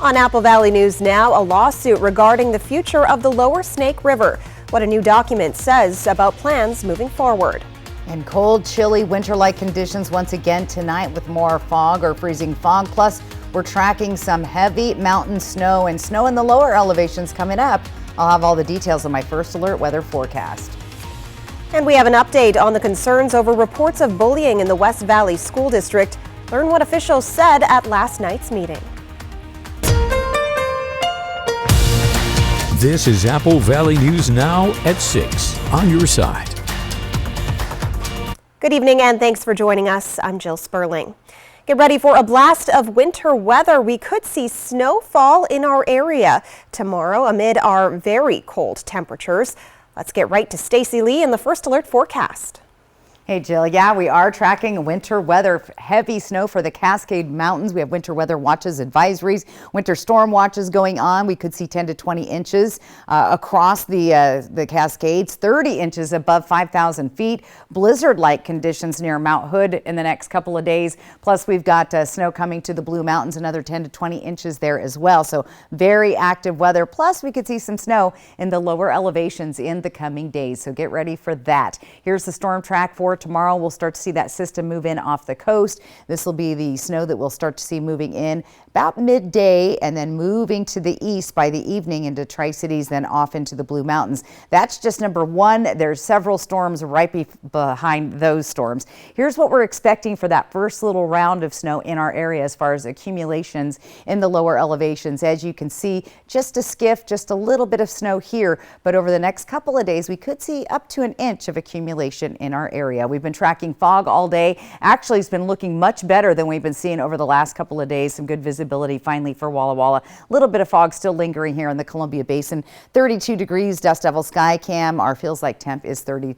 On Apple Valley News now, a lawsuit regarding the future of the Lower Snake River. What a new document says about plans moving forward. And cold, chilly, winter-like conditions once again tonight with more fog or freezing fog. Plus, we're tracking some heavy mountain snow and snow in the lower elevations coming up. I'll have all the details on my First Alert weather forecast. And we have an update on the concerns over reports of bullying in the West Valley School District. Learn what officials said at last night's meeting. This is Apple Valley News Now at 6 on your side. Good evening and thanks for joining us. I'm Jill Sperling. Get ready for a blast of winter weather. We could see snowfall in our area tomorrow amid our very cold temperatures. Let's get right to Stacy Lee in the First Alert forecast. Hey Jill, yeah, we are tracking winter weather, heavy snow for the Cascade Mountains. We have winter weather watches, advisories, winter storm watches going on. We could see 10 to 20 inches across the Cascades, 30 inches above 5,000 feet. Blizzard-like conditions near Mount Hood in the next couple of days. Plus, we've got snow coming to the Blue Mountains, another 10 to 20 inches there as well. So very active weather. Plus, we could see some snow in the lower elevations in the coming days. So get ready for that. Here's the storm track for tomorrow. We'll start to see that system move in off the coast. This will be the snow that we'll start to see moving in about midday and then moving to the east by the evening into Tri-Cities, then off into the Blue Mountains. That's just number one. There's several storms right behind those storms. Here's what we're expecting for that first little round of snow in our area as far as accumulations in the lower elevations. As you can see, just a skiff, just a little bit of snow here, but over the next couple of days, we could see up to an inch of accumulation in our area. We've been tracking fog all day. Actually, it's been looking much better than we've been seeing over the last couple of days. Some good visibility finally for Walla Walla. A little bit of fog still lingering here in the Columbia Basin. 32 degrees, dust level sky cam. Our feels like temp is 32.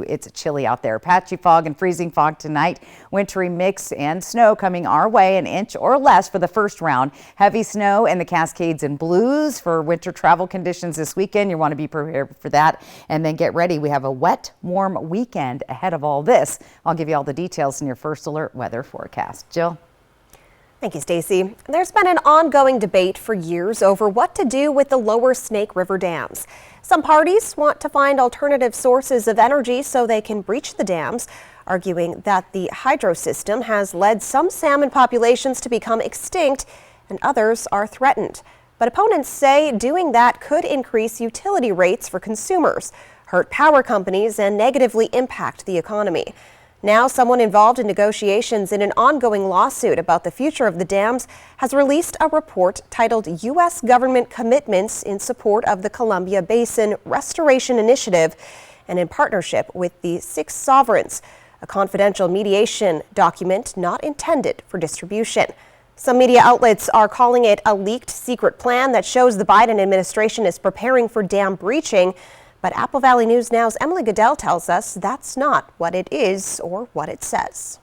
It's chilly out there. Patchy fog and freezing fog tonight. Wintry mix and snow coming our way, an inch or less for the first round. Heavy snow in the Cascades and Blues for winter travel conditions this weekend. You want to be prepared for that. And then get ready. We have a wet, warm weekend ahead of all this. I'll give you all the details in your First Alert weather forecast. Jill? Thank you, Stacy. There's been an ongoing debate for years over what to do with the Lower Snake River dams. Some parties want to find alternative sources of energy so they can breach the dams, arguing that the hydro system has led some salmon populations to become extinct and others are threatened. But opponents say doing that could increase utility rates for consumers, hurt power companies, and negatively impact the economy. Now, someone involved in negotiations in an ongoing lawsuit about the future of the dams has released a report titled U.S. Government Commitments in Support of the Columbia Basin Restoration Initiative and in partnership with the 6 sovereigns, a confidential mediation document not intended for distribution. Some media outlets are calling it a leaked secret plan that shows the Biden administration is preparing for dam breaching. But Apple Valley News Now's Emily Goodell tells us that's not what it is or what it says.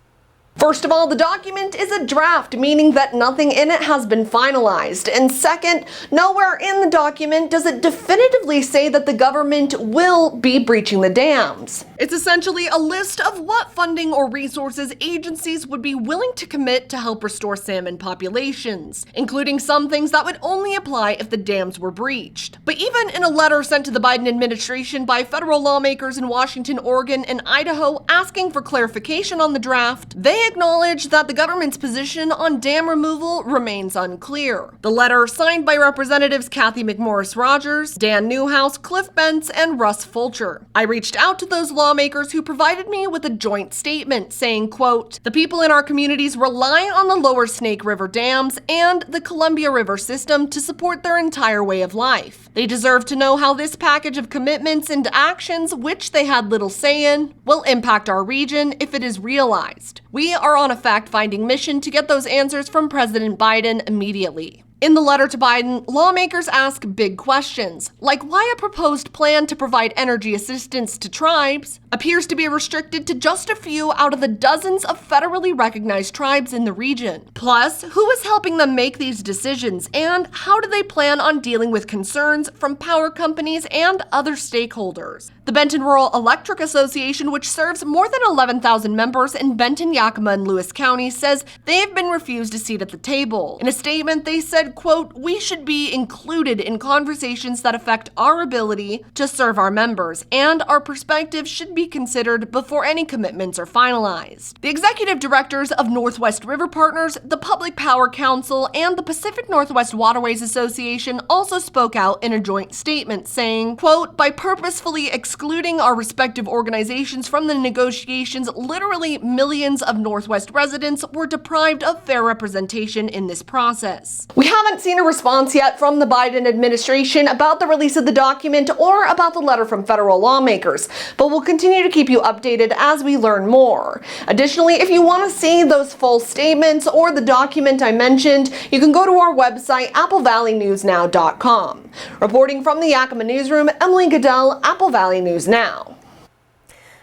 First of all, the document is a draft, meaning that nothing in it has been finalized. And second, nowhere in the document does it definitively say that the government will be breaching the dams. It's essentially a list of what funding or resources agencies would be willing to commit to help restore salmon populations, including some things that would only apply if the dams were breached. But even in a letter sent to the Biden administration by federal lawmakers in Washington, Oregon, and Idaho asking for clarification on the draft, they acknowledge that the government's position on dam removal remains unclear. The letter, signed by Representatives Cathy McMorris Rodgers, Dan Newhouse, Cliff Bentz, and Russ Fulcher. I reached out to those lawmakers who provided me with a joint statement saying, quote, "The people in our communities rely on the Lower Snake River dams and the Columbia River system to support their entire way of life. They deserve to know how this package of commitments and actions, which they had little say in, will impact our region if it is realized. We are on a fact-finding mission to get those answers from President Biden immediately." In the letter to Biden, lawmakers ask big questions, like why a proposed plan to provide energy assistance to tribes appears to be restricted to just a few out of the dozens of federally recognized tribes in the region. Plus, who is helping them make these decisions, and how do they plan on dealing with concerns from power companies and other stakeholders? The Benton Rural Electric Association, which serves more than 11,000 members in Benton, Yakima, and Lewis County, says they have been refused a seat at the table. In a statement, they said, quote, "We should be included in conversations that affect our ability to serve our members, and our perspectives should be considered before any commitments are finalized." The executive directors of Northwest River Partners, the Public Power Council, and the Pacific Northwest Waterways Association also spoke out in a joint statement saying, quote, "By purposefully excluding our respective organizations from the negotiations, literally millions of Northwest residents were deprived of fair representation in this process." We haven't seen a response yet from the Biden administration about the release of the document or about the letter from federal lawmakers, but we'll continue to keep you updated as we learn more. Additionally, if you want to see those full statements or the document I mentioned, you can go to our website, applevalleyNewsNow.com. Reporting from the Yakima newsroom, Emily Goodell, Apple Valley News Now.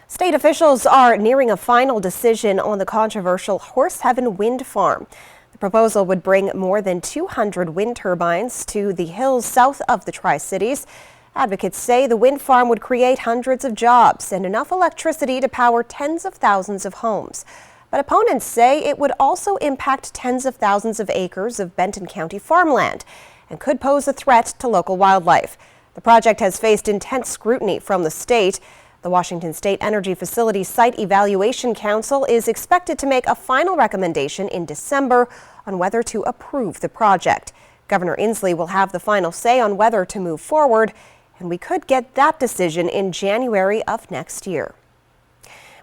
State officials are nearing a final decision on the controversial Horse Heaven Wind Farm. The proposal would bring more than 200 wind turbines to the hills south of the Tri-Cities. Advocates say the wind farm would create hundreds of jobs and enough electricity to power tens of thousands of homes. But opponents say it would also impact tens of thousands of acres of Benton County farmland and could pose a threat to local wildlife. The project has faced intense scrutiny from the state. The Washington State Energy Facility Site Evaluation Council is expected to make a final recommendation in December on whether to approve the project. Governor Inslee will have the final say on whether to move forward, and we could get that decision in January of next year.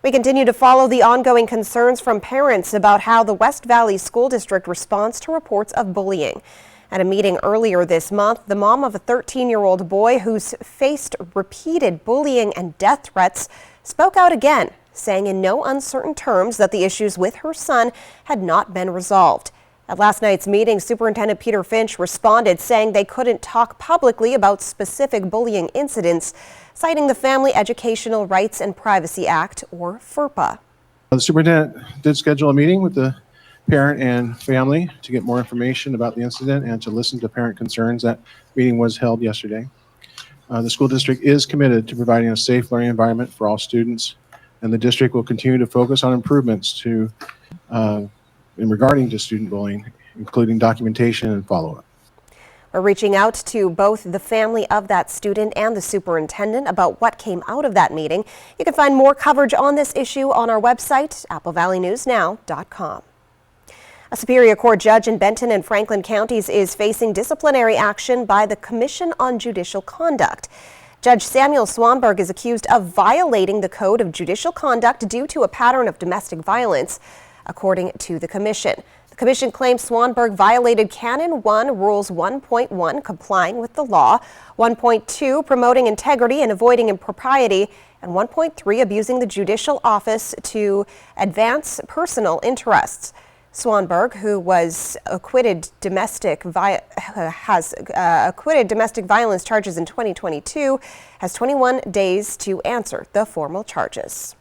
We continue to follow the ongoing concerns from parents about how the West Valley School District responds to reports of bullying. At a meeting earlier this month, the mom of a 13-year-old boy who's faced repeated bullying and death threats spoke out again, saying in no uncertain terms that the issues with her son had not been resolved. At last night's meeting, Superintendent Peter Finch responded, saying they couldn't talk publicly about specific bullying incidents, citing the Family Educational Rights and Privacy Act, or FERPA. The superintendent did schedule a meeting with the parent and family to get more information about the incident and to listen to parent concerns. That meeting was held yesterday. The school district is committed to providing a safe learning environment for all students, and the district will continue to focus on improvements in regarding to student bullying, including documentation and follow-up. We're reaching out to both the family of that student and the superintendent about what came out of that meeting. You can find more coverage on this issue on our website, applevalleyNewsNow.com. A Superior Court judge in Benton and Franklin counties is facing disciplinary action by the Commission on Judicial Conduct. Judge Samuel Swanberg is accused of violating the Code of Judicial Conduct due to a pattern of domestic violence, according to the commission. The commission claims Swanberg violated Canon 1, Rules 1.1, complying with the law, 1.2, promoting integrity and avoiding impropriety, and 1.3, abusing the judicial office to advance personal interests. Swanberg, who was acquitted domestic violence charges in 2022, has 21 days to answer the formal charges.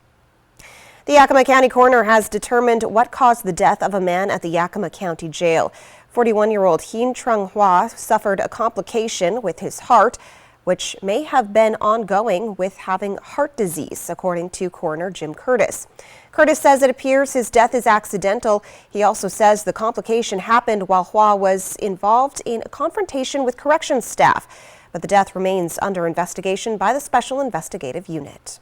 The Yakima County coroner has determined what caused the death of a man at the Yakima County Jail. 41-year-old Hien Trung Hua suffered a complication with his heart, which may have been ongoing with having heart disease, according to coroner Jim Curtis. Curtis says it appears his death is accidental. He also says the complication happened while Hua was involved in a confrontation with corrections staff, but the death remains under investigation by the Special Investigative Unit.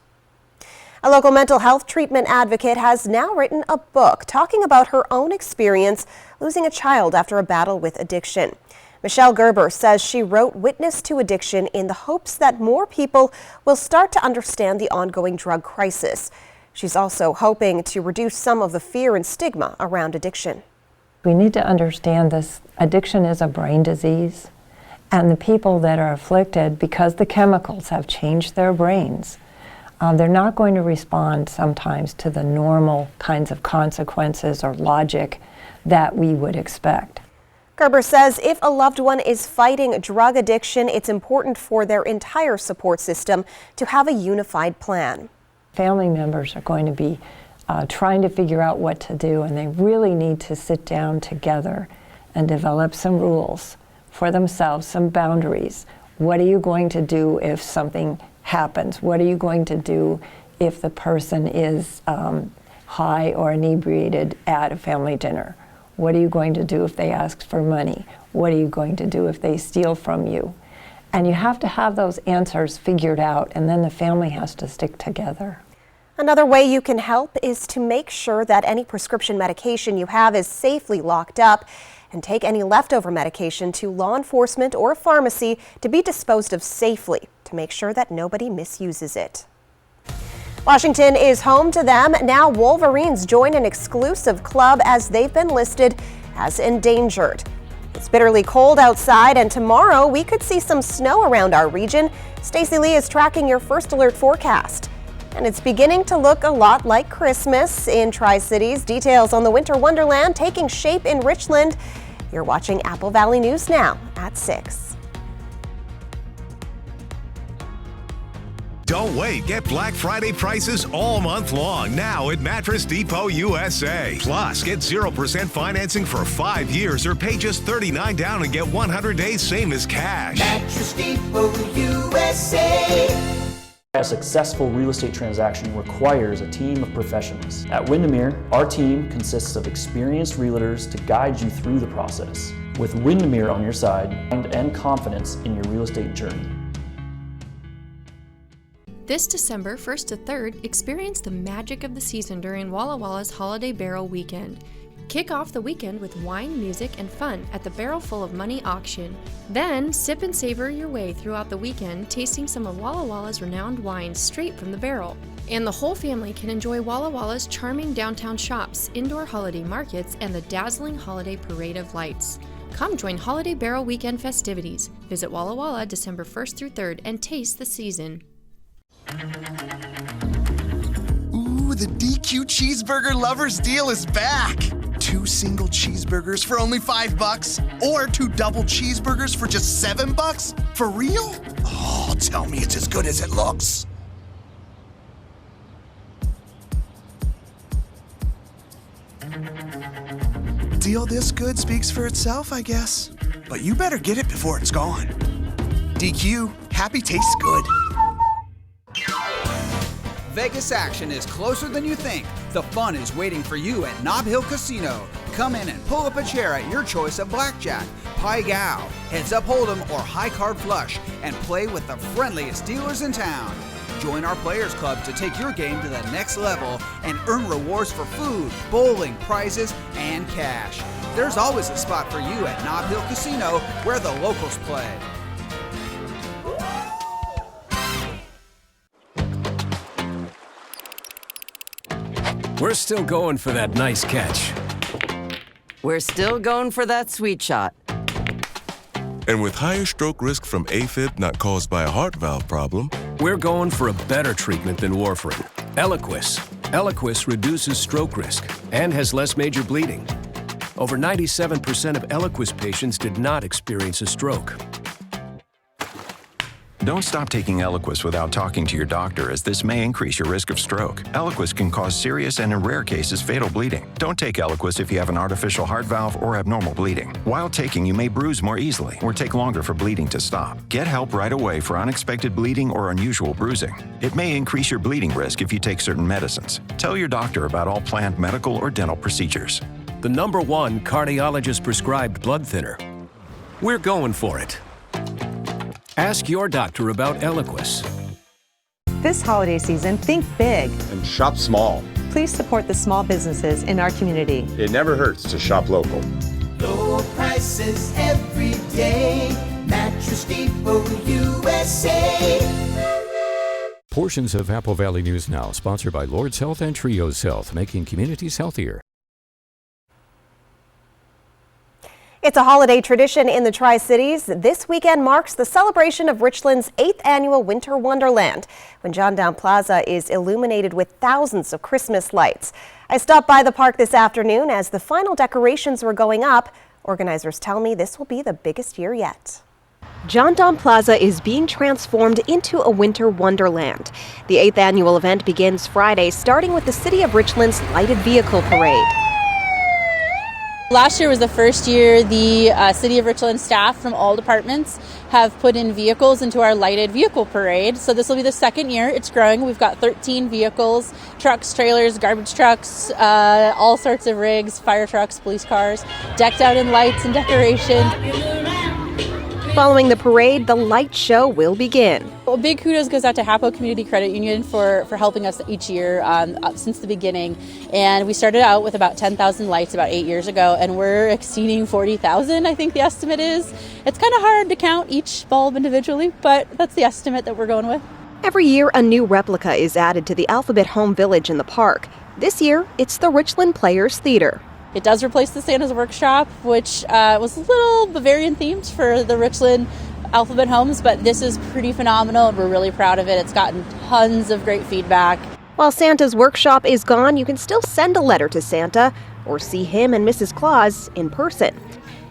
A local mental health treatment advocate has now written a book talking about her own experience losing a child after a battle with addiction. Michelle Gerber says she wrote Witness to Addiction in the hopes that more people will start to understand the ongoing drug crisis. She's also hoping to reduce some of the fear and stigma around addiction. We need to understand this. Addiction is a brain disease, and the people that are afflicted, because the chemicals have changed their brains, they're not going to respond sometimes to the normal kinds of consequences or logic that we would expect. Gerber says if a loved one is fighting drug addiction, it's important for their entire support system to have a unified plan. Family members are going to be trying to figure out what to do, and they really need to sit down together and develop some rules for themselves, some boundaries. What are you going to do if something happens? What are you going to do if the person is high or inebriated at a family dinner? What are you going to do if they ask for money? What are you going to do if they steal from you? And you have to have those answers figured out, and then the family has to stick together. Another way you can help is to make sure that any prescription medication you have is safely locked up, and take any leftover medication to law enforcement or a pharmacy to be disposed of safely to make sure that nobody misuses it. Washington is home to them. Now Wolverines join an exclusive club as they've been listed as endangered. It's bitterly cold outside, and tomorrow we could see some snow around our region. Stacey Lee is tracking your First Alert forecast. And it's beginning to look a lot like Christmas in Tri-Cities. Details on the Winter Wonderland taking shape in Richland. You're watching Apple Valley News Now at 6. Don't wait. Get Black Friday prices all month long now at Mattress Depot USA. Plus, get 0% financing for 5 years or pay just $39 down and get 100 days same as cash. Mattress Depot USA. A successful real estate transaction requires a team of professionals. At Windermere, our team consists of experienced realtors to guide you through the process. With Windermere on your side and confidence in your real estate journey. This December 1st to 3rd, experience the magic of the season during Walla Walla's Holiday Barrel Weekend. Kick off the weekend with wine, music, and fun at the Barrel Full of Money auction. Then, sip and savor your way throughout the weekend, tasting some of Walla Walla's renowned wines straight from the barrel. And the whole family can enjoy Walla Walla's charming downtown shops, indoor holiday markets, and the dazzling holiday parade of lights. Come join Holiday Barrel Weekend festivities. Visit Walla Walla December 1st through 3rd and taste the season. Ooh, the DQ Cheeseburger Lovers deal is back. 2 single cheeseburgers for only $5, or 2 double cheeseburgers for just $7? For real? Oh, tell me it's as good as it looks. Deal this good speaks for itself, I guess. But you better get it before it's gone. DQ, happy tastes good. Vegas action is closer than you think. The fun is waiting for you at Nob Hill Casino. Come in and pull up a chair at your choice of blackjack, pai gow, heads up hold'em, or high card flush, and play with the friendliest dealers in town. Join our Players Club to take your game to the next level and earn rewards for food, bowling, prizes, and cash. There's always a spot for you at Nob Hill Casino, where the locals play. We're still going for that nice catch. We're still going for that sweet shot. And with higher stroke risk from AFib not caused by a heart valve problem, we're going for a better treatment than warfarin. Eliquis. Eliquis reduces stroke risk and has less major bleeding. Over 97% of Eliquis patients did not experience a stroke. Don't stop taking Eliquis without talking to your doctor, as this may increase your risk of stroke. Eliquis can cause serious and, in rare cases, fatal bleeding. Don't take Eliquis if you have an artificial heart valve or abnormal bleeding. While taking, you may bruise more easily or take longer for bleeding to stop. Get help right away for unexpected bleeding or unusual bruising. It may increase your bleeding risk if you take certain medicines. Tell your doctor about all planned medical or dental procedures. The #1 cardiologist-prescribed blood thinner. We're going for it. Ask your doctor about Eliquis. This holiday season, think big. And shop small. Please support the small businesses in our community. It never hurts to shop local. Low prices every day. Mattress Depot USA. Portions of Apple Valley News Now, sponsored by Lord's Health and Trios Health, making communities healthier. It's a holiday tradition in the Tri-Cities. This weekend marks the celebration of Richland's 8th annual Winter Wonderland, when John Down Plaza is illuminated with thousands of Christmas lights. I stopped by the park this afternoon as the final decorations were going up. Organizers tell me this will be the biggest year yet. John Down Plaza is being transformed into a winter wonderland. The 8th annual event begins Friday, starting with the City of Richland's lighted vehicle parade. Last year was the first year the City of Richland staff from all departments have put in vehicles into our lighted vehicle parade. So this will be the second year. It's growing. We've got 13 vehicles, trucks, trailers, garbage trucks, all sorts of rigs, fire trucks, police cars, decked out in lights and decorations. Following the parade, the light show will begin. Well, big kudos goes out to Hapo Community Credit Union for helping us each year since the beginning. And we started out with about 10,000 lights about 8 years ago, and we're exceeding 40,000, I think the estimate is. It's kind of hard to count each bulb individually, but that's the estimate that we're going with. Every year, a new replica is added to the Alphabet Home Village in the park. This year, it's the Richland Players Theater. It does replace the Santa's Workshop, which was a little Bavarian themed for the Richland Alphabet homes, but this is pretty phenomenal and we're really proud of it. It's gotten tons of great feedback. While Santa's Workshop is gone, you can still send a letter to Santa or see him and Mrs. Claus in person.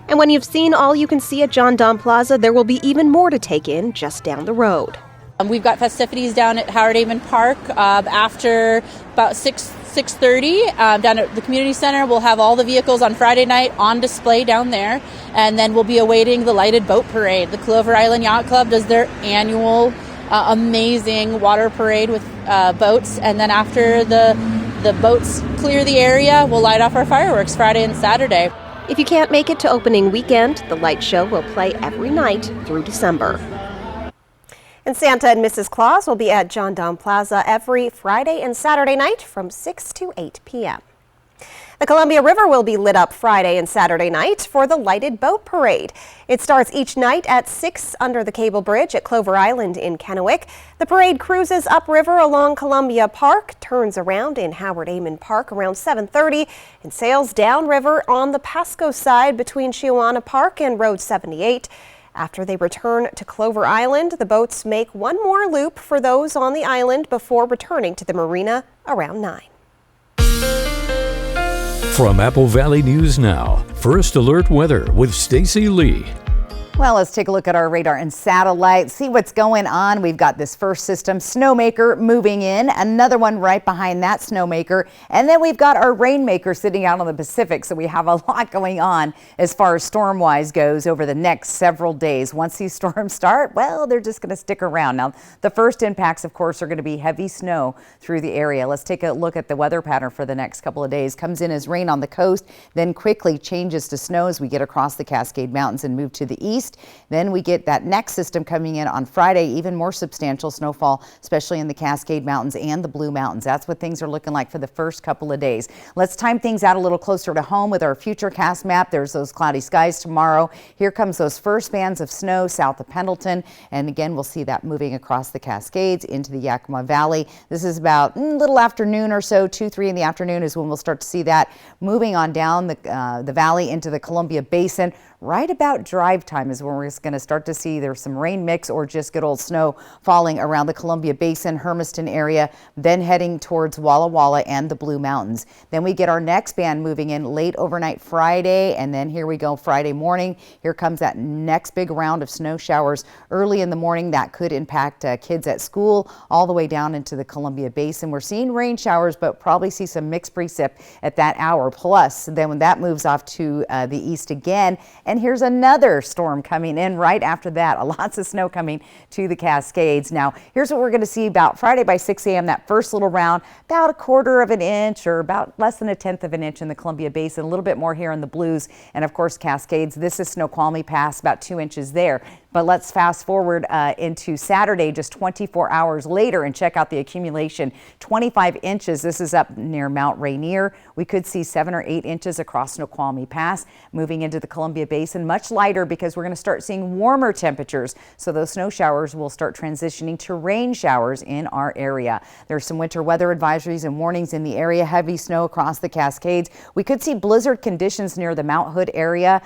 And when you've seen all you can see at John Donne Plaza, there will be even more to take in just down the road. We've got festivities down at Howard Amon Park after about 6:30 down at the community center. We'll have all the vehicles on Friday night on display down there, and then we'll be awaiting the lighted boat parade. The Clover Island Yacht Club does their annual amazing water parade with boats, and then after the boats clear the area, we'll light off our fireworks Friday and Saturday. If you can't make it to opening weekend, the light show will play every night through December. And Santa and Mrs. Claus will be at John Donne Plaza every Friday and Saturday night from 6 to 8 p.m. The Columbia River will be lit up Friday and Saturday night for the lighted boat parade. It starts each night at 6 under the cable bridge at Clover Island in Kennewick. The parade cruises upriver along Columbia Park, turns around in Howard Amon Park around 7:30, and sails downriver on the Pasco side between Chiawana Park and Road 78. After they return to Clover Island, the boats make one more loop for those on the island before returning to the marina around 9. From Apple Valley News Now, First Alert Weather with Stacy Lee. Well, let's take a look at our radar and satellite, see what's going on. We've got this first system, Snowmaker, moving in, another one right behind that Snowmaker, and then we've got our Rainmaker sitting out on the Pacific, so we have a lot going on as far as storm-wise goes over the next several days. Once these storms start, well, they're just going to stick around. Now, the first impacts, of course, are going to be heavy snow through the area. Let's take a look at the weather pattern for the next couple of days. Comes in as rain on the coast, then quickly changes to snow as we get across the Cascade Mountains and move to the east. Then we get that next system coming in on Friday, even more substantial snowfall, especially in the Cascade Mountains and the Blue Mountains. That's what things are looking like for the first couple of days. Let's time things out a little closer to home with our futurecast map. There's those cloudy skies tomorrow. Here comes those first bands of snow south of Pendleton. And again, we'll see that moving across the Cascades into the Yakima Valley. This is about a little afternoon or so, 2-3 in the afternoon is when we'll start to see that moving on down the valley into the Columbia Basin. Right about drive time is when we're going to start to see there's some rain mix or just good old snow falling around the Columbia Basin, Hermiston area, then heading towards Walla Walla and the Blue Mountains. Then we get our next band moving in late overnight Friday, and then here we go Friday morning. Here comes that next big round of snow showers early in the morning that could impact kids at school all the way down into the Columbia Basin. We're seeing rain showers, but probably see some mixed precip at that hour. Plus, then when that moves off to the east again, and here's another storm coming in right after that. Lots of snow coming to the Cascades. Now, here's what we're going to see about Friday by 6 a.m. That first little round, about 1/4 of an inch or about less than 1/10 of an inch in the Columbia Basin, a little bit more here in the Blues. And of course, Cascades. This is Snoqualmie Pass, about 2 inches there. But let's fast forward into Saturday, just 24 hours later, and check out the accumulation. 25 inches. This is up near Mount Rainier. We could see 7 or 8 inches across Snoqualmie Pass. Moving into the Columbia Basin, much lighter because we're going to start seeing warmer temperatures. So those snow showers will start transitioning to rain showers in our area. There's some winter weather advisories and warnings in the area. Heavy snow across the Cascades. We could see blizzard conditions near the Mount Hood area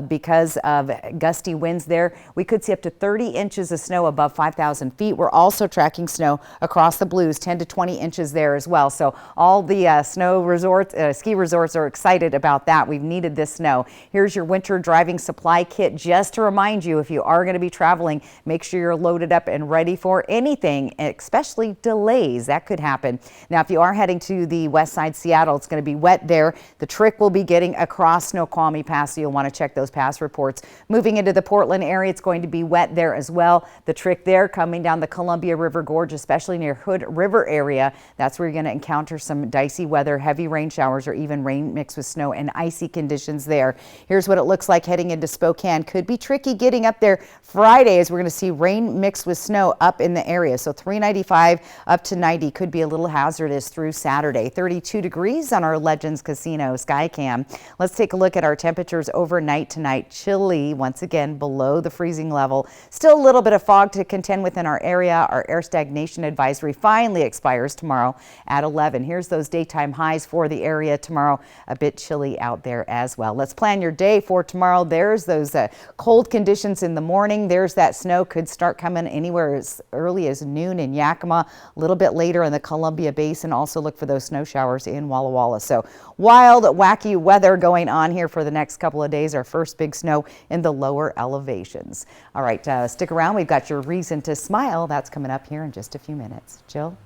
because of gusty winds there. We could see up to 30 inches of snow above 5,000 feet. We're also tracking snow across the Blues, 10 to 20 inches there as well. So all the snow resorts, ski resorts are excited about that. We've needed this snow. Here's your winter driving supply kit just to remind you, if you are going to be traveling, make sure you're loaded up and ready for anything, especially delays. That could happen. Now, if you are heading to the west side Seattle, it's going to be wet there. The trick will be getting across Snoqualmie Pass, so you'll want to check those pass reports. Moving into the Portland area, it's going to be wet there as well. The trick there, coming down the Columbia River Gorge, especially near Hood River area, that's where you're going to encounter some dicey weather, heavy rain showers, or even rain mixed with snow and icy conditions there. Here's what it looks like heading into Spokane. Could be tricky getting up there Friday, as we're going to see rain mixed with snow up in the area. So 395 up to 90 could be a little hazardous through Saturday. 32 degrees on our Legends Casino Skycam. Let's take a look at our temperatures overnight tonight. Chilly once again below the freezing level. Still a little bit of fog to contend with in our area. Our air stagnation advisory finally expires tomorrow at 11. Here's those daytime highs for the area tomorrow. A bit chilly out there as well. Let's plan your day for tomorrow. There's those cold conditions in the morning. There's that snow could start coming anywhere as early as noon in Yakima, a little bit later in the Columbia Basin. Also look for those snow showers in Walla Walla. So wild, wacky weather going on here for the next couple of days. Our first big snow in the lower elevations. All right, stick around. We've got your reason to smile. That's coming up here in just a few minutes. Jill?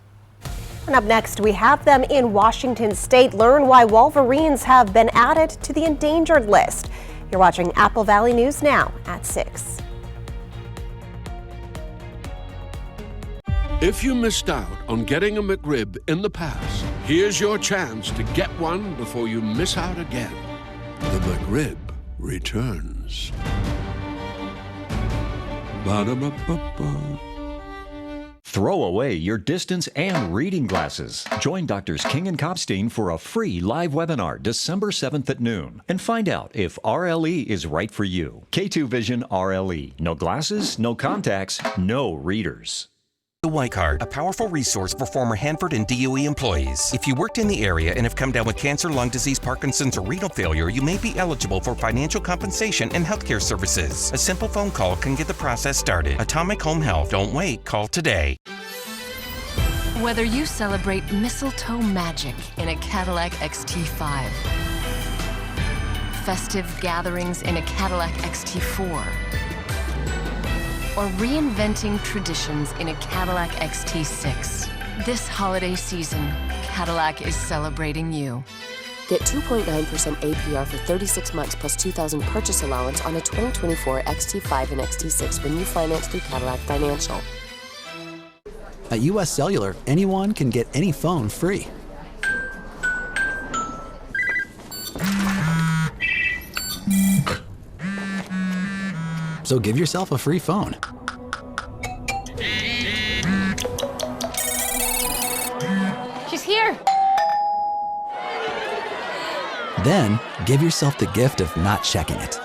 And up next, we have them in Washington State. Learn why wolverines have been added to the endangered list. You're watching Apple Valley News Now at 6. If you missed out on getting a McRib in the past, here's your chance to get one before you miss out again. The McRib returns. Ba-da-ba-ba-ba. Throw away your distance and reading glasses. Join Doctors King and Kopstein for a free live webinar December 7th at noon and find out if RLE is right for you. K2 Vision RLE. No glasses, no contacts, no readers. The White Card, a powerful resource for former Hanford and DOE employees. If you worked in the area and have come down with cancer, lung disease, Parkinson's, or renal failure, you may be eligible for financial compensation and healthcare services. A simple phone call can get the process started. Atomic Home Health. Don't wait. Call today. Whether you celebrate mistletoe magic in a Cadillac XT5, festive gatherings in a Cadillac XT4, or reinventing traditions in a Cadillac XT6. This holiday season, Cadillac is celebrating you. Get 2.9% APR for 36 months plus $2,000 purchase allowance on a 2024 XT5 and XT6 when you finance through Cadillac Financial. At US Cellular, anyone can get any phone free. So give yourself a free phone. She's here. Then give yourself the gift of not checking it.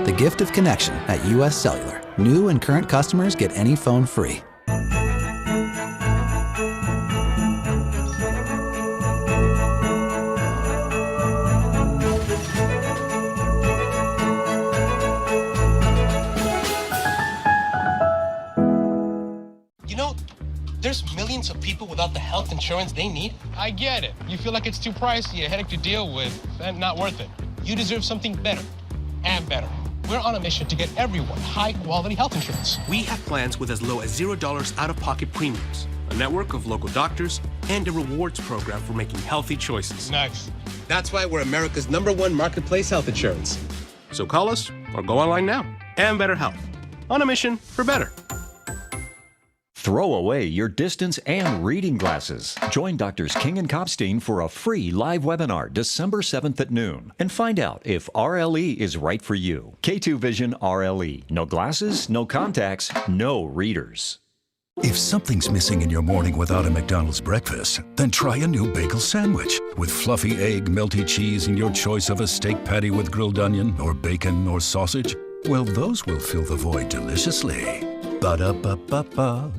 The gift of connection at US Cellular. New and current customers get any phone free. There's millions of people without the health insurance they need. I get it. You feel like it's too pricey, a headache to deal with, and not worth it. You deserve something better and better. We're on a mission to get everyone high-quality health insurance. We have plans with as low as $0 out-of-pocket premiums, a network of local doctors, and a rewards program for making healthy choices. Nice. That's why we're America's #1 marketplace health insurance. So call us or go online now. And Better Health. On a mission for better. Throw away your distance and reading glasses. Join Doctors King and Kopstein for a free live webinar December 7th at noon and find out if RLE is right for you. K2 Vision RLE. No glasses, no contacts, no readers. If something's missing in your morning without a McDonald's breakfast, then try a new bagel sandwich. With fluffy egg, melty cheese, and your choice of a steak patty with grilled onion or bacon or sausage, well, those will fill the void deliciously. Ba-da-ba-ba-ba.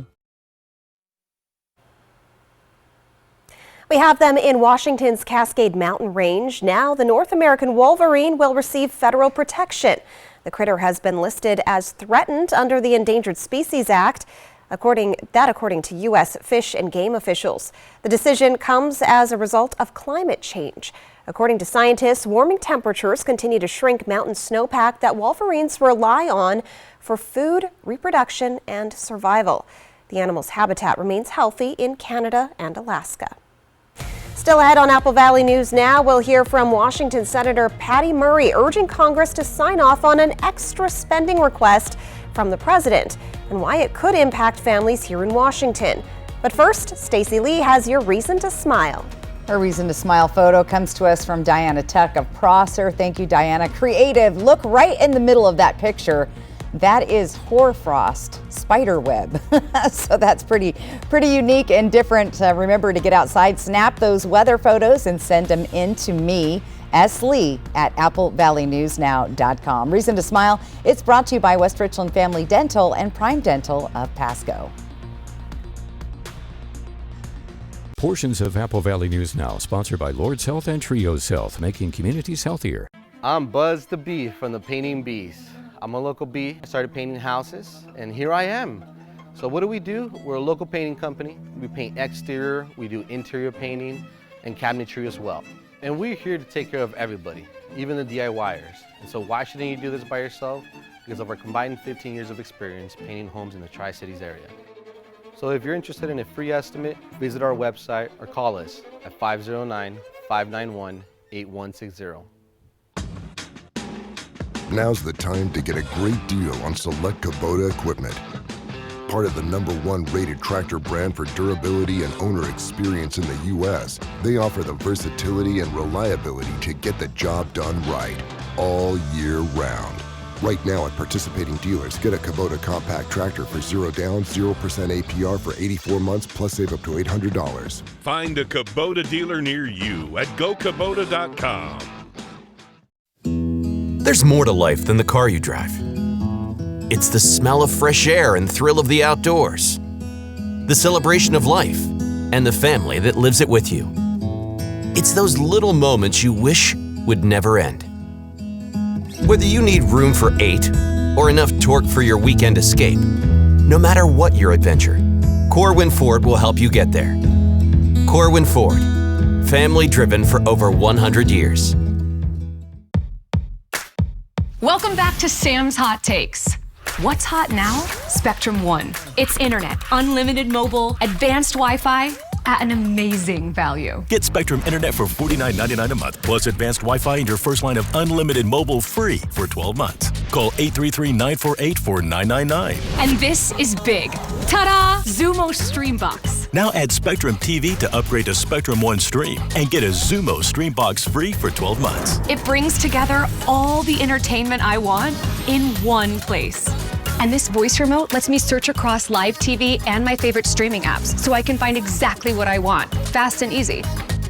We have them in Washington's Cascade Mountain Range. Now the North American wolverine will receive federal protection. The critter has been listed as threatened under the Endangered Species Act, according to U.S. Fish and Game officials. The decision comes as a result of climate change. According to scientists, warming temperatures continue to shrink mountain snowpack that wolverines rely on for food, reproduction, and survival. The animal's habitat remains healthy in Canada and Alaska. Still ahead on Apple Valley News Now, we'll hear from Washington Senator Patty Murray urging Congress to sign off on an extra spending request from the president and why it could impact families here in Washington. But first, Stacey Lee has your reason to smile. Her reason to smile photo comes to us from Diana Tuck of Prosser. Thank you, Diana. Creative. Look right in the middle of that picture. That is hoarfrost spider web. So that's pretty unique and different. Remember to get outside, snap those weather photos and send them in to me, S. Lee, at applevalleynewsnow.com. Reason to smile. It's brought to you by West Richland Family Dental and Prime Dental of Pasco. Portions of Apple Valley News Now, sponsored by Lord's Health and Trios Health, making communities healthier. I'm Buzz the Bee from the Painting Bees. I'm a local bee. I started painting houses, and here I am. So what do? We're a local painting company. We paint exterior, we do interior painting, and cabinetry as well. And we're here to take care of everybody, even the DIYers. And so why shouldn't you do this by yourself? Because of our combined 15 years of experience painting homes in the Tri-Cities area. So if you're interested in a free estimate, visit our website or call us at 509-591-8160. Now's the time to get a great deal on select Kubota equipment. Part of the #1 rated tractor brand for durability and owner experience in the U.S., they offer the versatility and reliability to get the job done right, all year round. Right now at participating dealers, get a Kubota compact tractor for 0 down, 0% APR for 84 months, plus save up to $800. Find a Kubota dealer near you at GoKubota.com. There's more to life than the car you drive. It's the smell of fresh air and thrill of the outdoors, the celebration of life, and the family that lives it with you. It's those little moments you wish would never end. Whether you need room for 8 or enough torque for your weekend escape, no matter what your adventure, Corwin Ford will help you get there. Corwin Ford, family driven for over 100 years. Welcome back to Sam's Hot Takes. What's hot now? Spectrum One. It's internet, unlimited mobile, advanced Wi-Fi at an amazing value. Get Spectrum Internet for $49.99 a month, plus advanced Wi-Fi and your first line of unlimited mobile free for 12 months. Call 833-948-4999. And this is big. Ta-da! Xumo Streambox. Now add Spectrum TV to upgrade to Spectrum One Stream and get a Xumo Streambox free for 12 months. It brings together all the entertainment I want in one place. And this voice remote lets me search across live TV and my favorite streaming apps so I can find exactly what I want, fast and easy.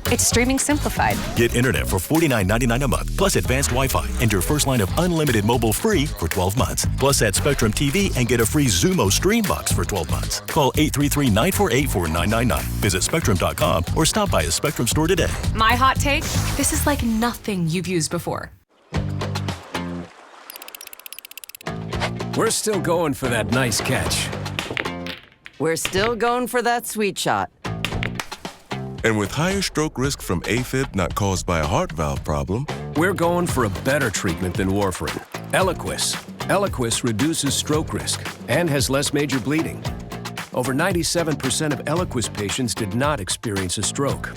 It's streaming simplified. Get internet for $49.99 a month, plus advanced Wi-Fi and your first line of unlimited mobile free for 12 months. Plus add Spectrum TV and get a free Xumo Streambox for 12 months. Call 833-948-4999. Visit Spectrum.com or stop by a Spectrum store today. My hot take? This is like nothing you've used before. We're still going for that nice catch. We're still going for that sweet shot. And with higher stroke risk from AFib not caused by a heart valve problem, we're going for a better treatment than warfarin. Eliquis. Eliquis reduces stroke risk and has less major bleeding. Over 97% of Eliquis patients did not experience a stroke.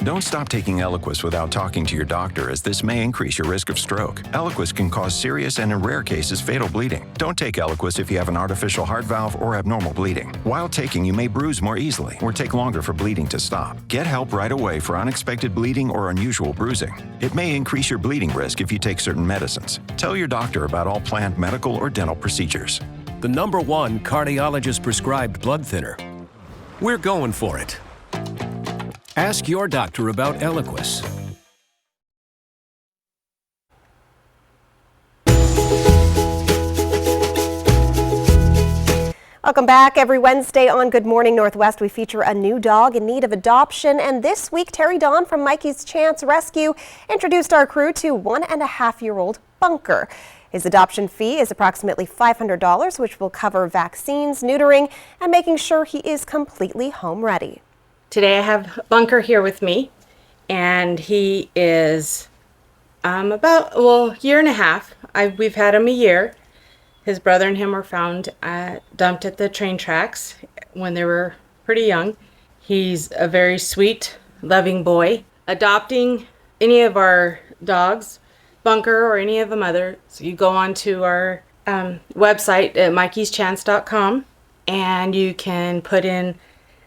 Don't stop taking Eliquis without talking to your doctor, as this may increase your risk of stroke. Eliquis can cause serious and, in rare cases, fatal bleeding. Don't take Eliquis if you have an artificial heart valve or abnormal bleeding. While taking, you may bruise more easily or take longer for bleeding to stop. Get help right away for unexpected bleeding or unusual bruising. It may increase your bleeding risk if you take certain medicines. Tell your doctor about all planned medical or dental procedures. The #1 cardiologist-prescribed blood thinner. We're going for it. Ask your doctor about Eliquis. Welcome back. Every Wednesday on Good Morning Northwest, we feature a new dog in need of adoption. And this week, Terry Dawn from Mikey's Chance Rescue introduced our crew to 1.5-year-old Bunker. His adoption fee is approximately $500, which will cover vaccines, neutering, and making sure he is completely home ready. Today I have Bunker here with me, and he is about a year and a half. We've had him a year. His brother and him were found dumped at the train tracks when they were pretty young. He's a very sweet, loving boy. Adopting any of our dogs, Bunker or any of them other, so you go onto our website at mikeyschance.com and you can put in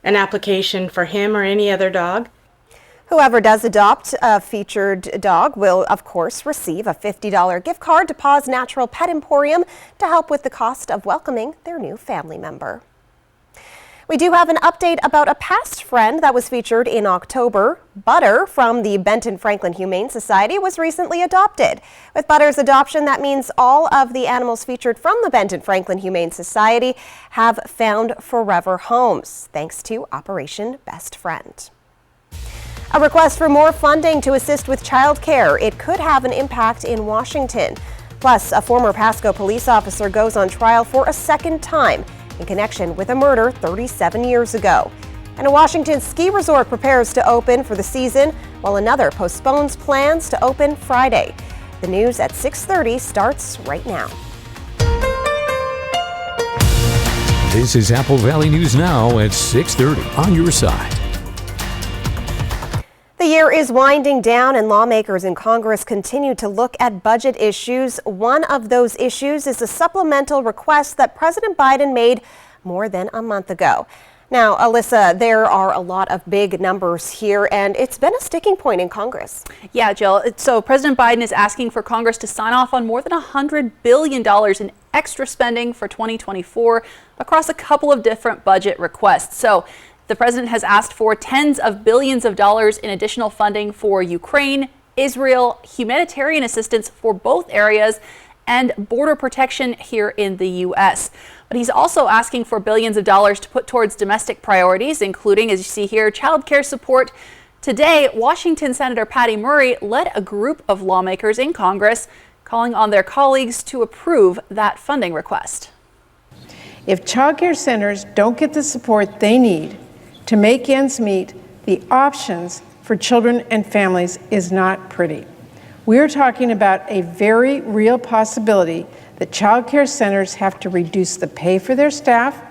an application for him or any other dog. Whoever does adopt a featured dog will, of course, receive a $50 gift card to Paws Natural Pet Emporium to help with the cost of welcoming their new family member. We do have an update about a past friend that was featured in October. Butter from the Benton Franklin Humane Society was recently adopted. With Butter's adoption, that means all of the animals featured from the Benton Franklin Humane Society have found forever homes, thanks to Operation Best Friend. A request for more funding to assist with childcare. It could have an impact in Washington. Plus, a former Pasco police officer goes on trial for a second time in connection with a murder 37 years ago. And a Washington ski resort prepares to open for the season, while another postpones plans to open Friday. The news at 6:30 starts right now. This is Apple Valley News Now at 6:30 on your side. The year is winding down and lawmakers in Congress continue to look at budget issues. One of those issues is a supplemental request that President Biden made more than a month ago. Now, Alyssa, there are a lot of big numbers here, and it's been a sticking point in Congress. Yeah, Jill. So President Biden is asking for Congress to sign off on more than $100 billion in extra spending for 2024 across a couple of different budget requests. So the president has asked for tens of billions of dollars in additional funding for Ukraine, Israel, humanitarian assistance for both areas, and border protection here in the U.S. But he's also asking for billions of dollars to put towards domestic priorities, including, as you see here, child care support. Today, Washington Senator Patty Murray led a group of lawmakers in Congress calling on their colleagues to approve that funding request. If child care centers don't get the support they need to make ends meet, the options for children and families is not pretty. We are talking about a very real possibility that child care centers have to reduce the pay for their staff,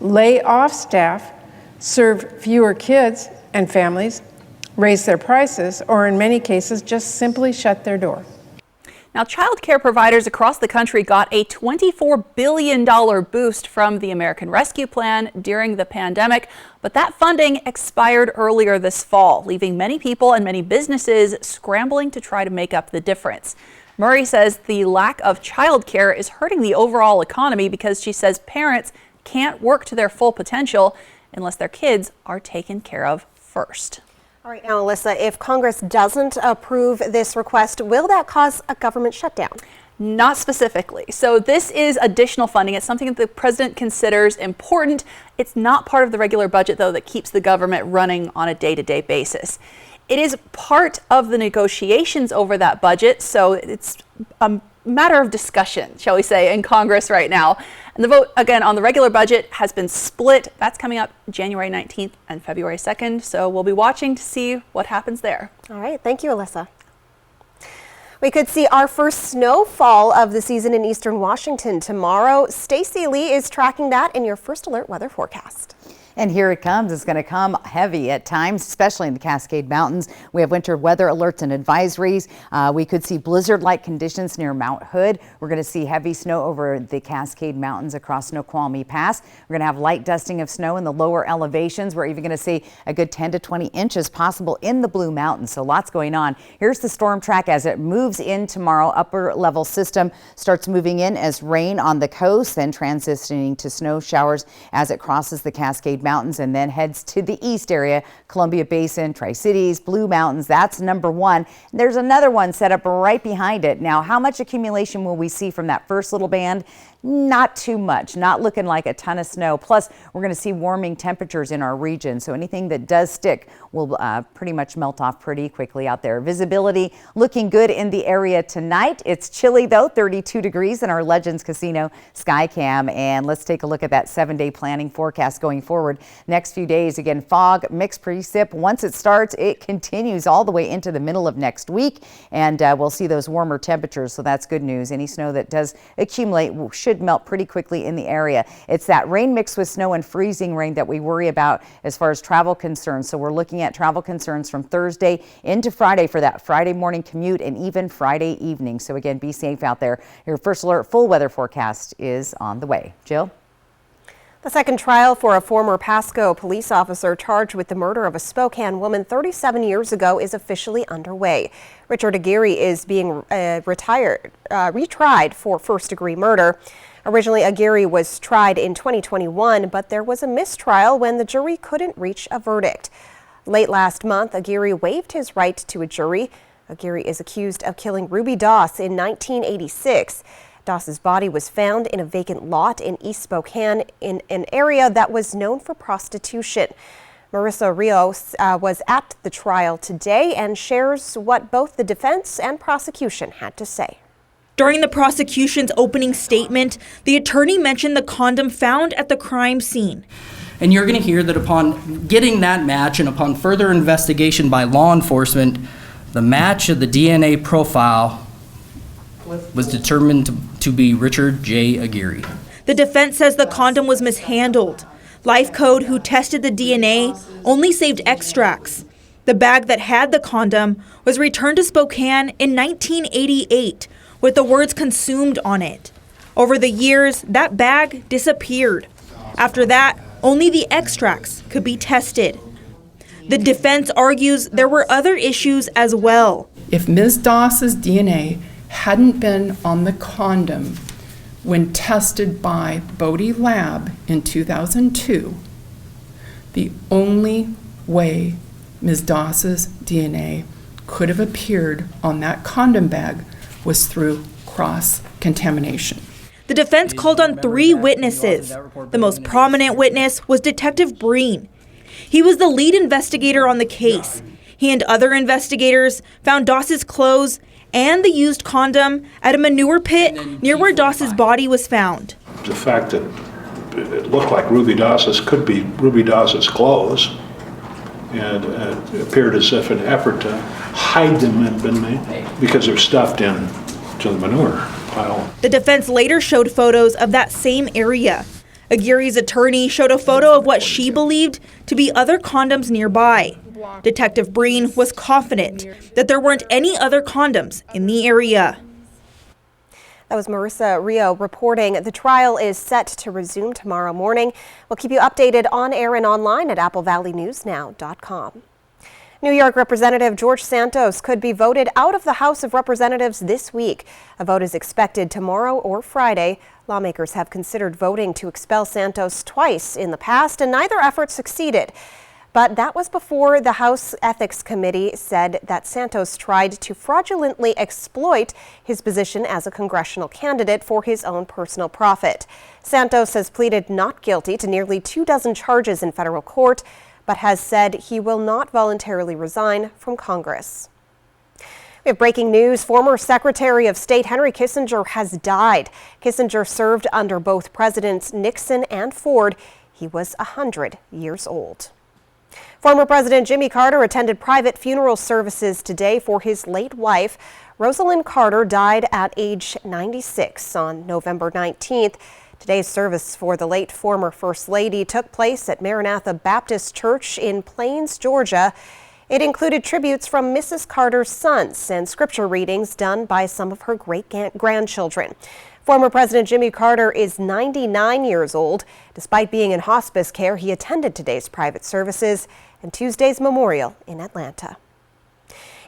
lay off staff, serve fewer kids and families, raise their prices, or in many cases, just simply shut their door. Now, child care providers across the country got a $24 billion boost from the American Rescue Plan during the pandemic, but that funding expired earlier this fall, leaving many people and many businesses scrambling to try to make up the difference. Murray says the lack of child care is hurting the overall economy because she says parents can't work to their full potential unless their kids are taken care of first. All right, now, Alyssa, if Congress doesn't approve this request, will that cause a government shutdown? Not specifically. So this is additional funding. It's something that the president considers important. It's not part of the regular budget, though, that keeps the government running on a day-to-day basis. It is part of the negotiations over that budget, so it's a matter of discussion, shall we say, in Congress right now. And the vote, again, on the regular budget has been split. That's coming up January 19th and February 2nd, so we'll be watching to see what happens there. All right, thank you, Alyssa. We could see our first snowfall of the season in eastern Washington tomorrow. Stacy Lee is tracking that in your First Alert weather forecast. And here it comes. It's going to come heavy at times, especially in the Cascade Mountains. We have winter weather alerts and advisories. We could see blizzard-like conditions near Mount Hood. We're going to see heavy snow over the Cascade Mountains across Snoqualmie Pass. We're going to have light dusting of snow in the lower elevations. We're even going to see a good 10 to 20 inches possible in the Blue Mountains. So lots going on. Here's the storm track as it moves in tomorrow. Upper level system starts moving in as rain on the coast, then transitioning to snow showers as it crosses the Cascade Mountains. Mountains and then heads to the east area, Columbia Basin, Tri-Cities, Blue Mountains. That's number one. There's another one set up right behind it. Now, how much accumulation will we see from that first little band? Not too much, not looking like a ton of snow. Plus, we're going to see warming temperatures in our region, so anything that does stick will pretty much melt off pretty quickly out there. Visibility looking good in the area tonight. It's chilly though, 32 degrees in our Legends Casino Skycam. And let's take a look at that 7-day planning forecast going forward. Next few days, again, fog, mixed precip. Once it starts, it continues all the way into the middle of next week, and we'll see those warmer temperatures, so that's good news. Any snow that does accumulate should melt pretty quickly in the area. It's that rain mixed with snow and freezing rain that we worry about as far as travel concerns. So we're looking at travel concerns from Thursday into Friday for that Friday morning commute and even Friday evening. So again, be safe out there. Your First Alert full weather forecast is on the way. Jill? The second trial for a former Pasco police officer charged with the murder of a Spokane woman 37 years ago is officially underway. Richard Aguirre is being retried for first-degree murder. Originally, Aguirre was tried in 2021, but there was a mistrial when the jury couldn't reach a verdict. Late last month, Aguirre waived his right to a jury. Aguirre is accused of killing Ruby Doss in 1986. Doss's body was found in a vacant lot in East Spokane in an area that was known for prostitution. Marissa Rios was at the trial today and shares what both the defense and prosecution had to say. During the prosecution's opening statement, the attorney mentioned the condom found at the crime scene. And you're going to hear that upon getting that match and upon further investigation by law enforcement, the match of the DNA profile was determined to be Richard J. Aguirre. The defense says the condom was mishandled. Life Code, who tested the DNA, only saved extracts. The bag that had the condom was returned to Spokane in 1988 with the words "consumed" on it. Over the years, that bag disappeared. After that, only the extracts could be tested. The defense argues there were other issues as well. If Ms. Doss's DNA hadn't been on the condom when tested by Bodie Lab in 2002, the only way Ms. Doss's DNA could have appeared on that condom bag was through cross-contamination. The defense called on 3 witnesses. The most prominent witness was Detective Breen. He was the lead investigator on the case. He and other investigators found Doss's clothes and the used condom at a manure pit near where Doss's body was found. The fact that it looked like Ruby Doss's could be Ruby Doss's clothes, and it appeared as if an effort to hide them had been made because they're stuffed into the manure pile. The defense later showed photos of that same area. Aguirre's attorney showed a photo of what she believed to be other condoms nearby. Detective Breen was confident that there weren't any other condoms in the area. That was Marissa Rio reporting. The trial is set to resume tomorrow morning. We'll keep you updated on air and online at applevalleynewsnow.com. New York Representative George Santos could be voted out of the House of Representatives this week. A vote is expected tomorrow or Friday. Lawmakers have considered voting to expel Santos twice in the past, and neither effort succeeded. But that was before the House Ethics Committee said that Santos tried to fraudulently exploit his position as a congressional candidate for his own personal profit. Santos has pleaded not guilty to nearly 24 charges in federal court, but has said he will not voluntarily resign from Congress. We have breaking news. Former Secretary of State Henry Kissinger has died. Kissinger served under both Presidents Nixon and Ford. He was 100 years old. Former President Jimmy Carter attended private funeral services today for his late wife. Rosalind Carter died at age 96 on November 19th. Today's service for the late former First Lady took place at Maranatha Baptist Church in Plains, Georgia. It included tributes from Mrs. Carter's sons and scripture readings done by some of her great-grandchildren. Former President Jimmy Carter is 99 years old. Despite being in hospice care, he attended today's private services and Tuesday's memorial in Atlanta.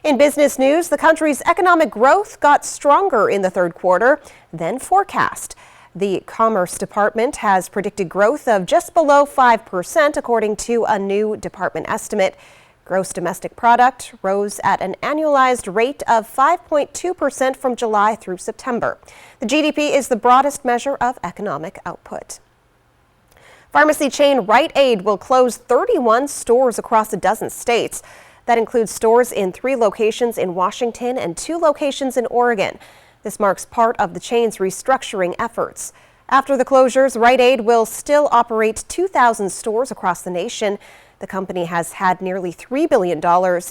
In business news, the country's economic growth got stronger in the third quarter than forecast. The Commerce Department has predicted growth of just below 5%, according to a new department estimate. Gross domestic product rose at an annualized rate of 5.2% from July through September. The GDP is the broadest measure of economic output. Pharmacy chain Rite Aid will close 31 stores across a dozen states. That includes stores in 3 locations in Washington and 2 locations in Oregon. This marks part of the chain's restructuring efforts. After the closures, Rite Aid will still operate 2,000 stores across the nation. The company has had nearly $3 billion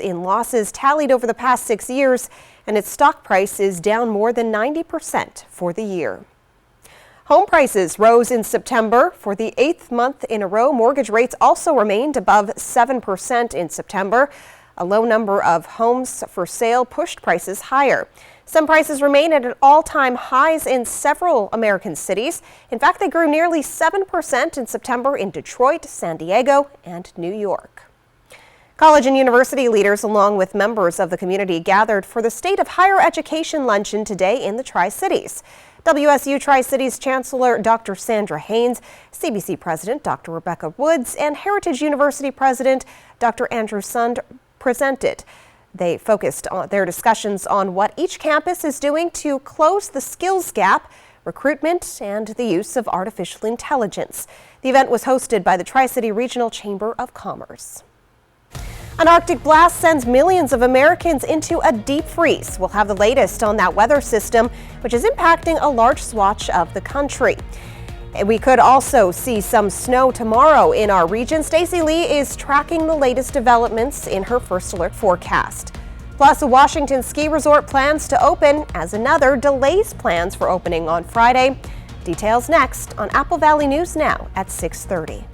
in losses tallied over the past 6 years, and its stock price is down more than 90% for the year. Home prices rose in September. For the 8th month in a row, mortgage rates also remained above 7% in September. A low number of homes for sale pushed prices higher. Some prices remain at all-time highs in several American cities. In fact, they grew nearly 7% in September in Detroit, San Diego, and New York. College and university leaders, along with members of the community, gathered for the State of Higher Education luncheon today in the Tri-Cities. WSU Tri-Cities Chancellor Dr. Sandra Haynes, CBC President Dr. Rebecca Woods, and Heritage University President Dr. Andrew Sund presented. They focused on their discussions on what each campus is doing to close the skills gap, recruitment, and the use of artificial intelligence. The event was hosted by the Tri-City Regional Chamber of Commerce. An Arctic blast sends millions of Americans into a deep freeze. We'll have the latest on that weather system, which is impacting a large swatch of the country. We could also see some snow tomorrow in our region. Stacey Lee is tracking the latest developments in her First Alert forecast. Plus, a Washington ski resort plans to open as another delays plans for opening on Friday. Details next on Apple Valley News Now at 6:30.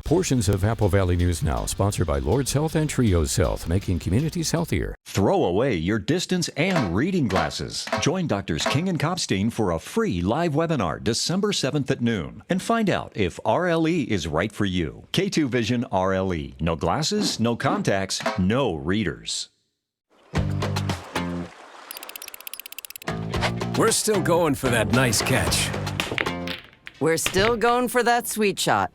Portions of Apple Valley News Now, sponsored by Lord's Health and Trios Health, making communities healthier. Throw away your distance and reading glasses. Join Doctors King and Kopstein for a free live webinar December 7th at noon and find out if RLE is right for you. K2 Vision RLE. No glasses, no contacts, no readers. We're still going for that nice catch. We're still going for that sweet shot.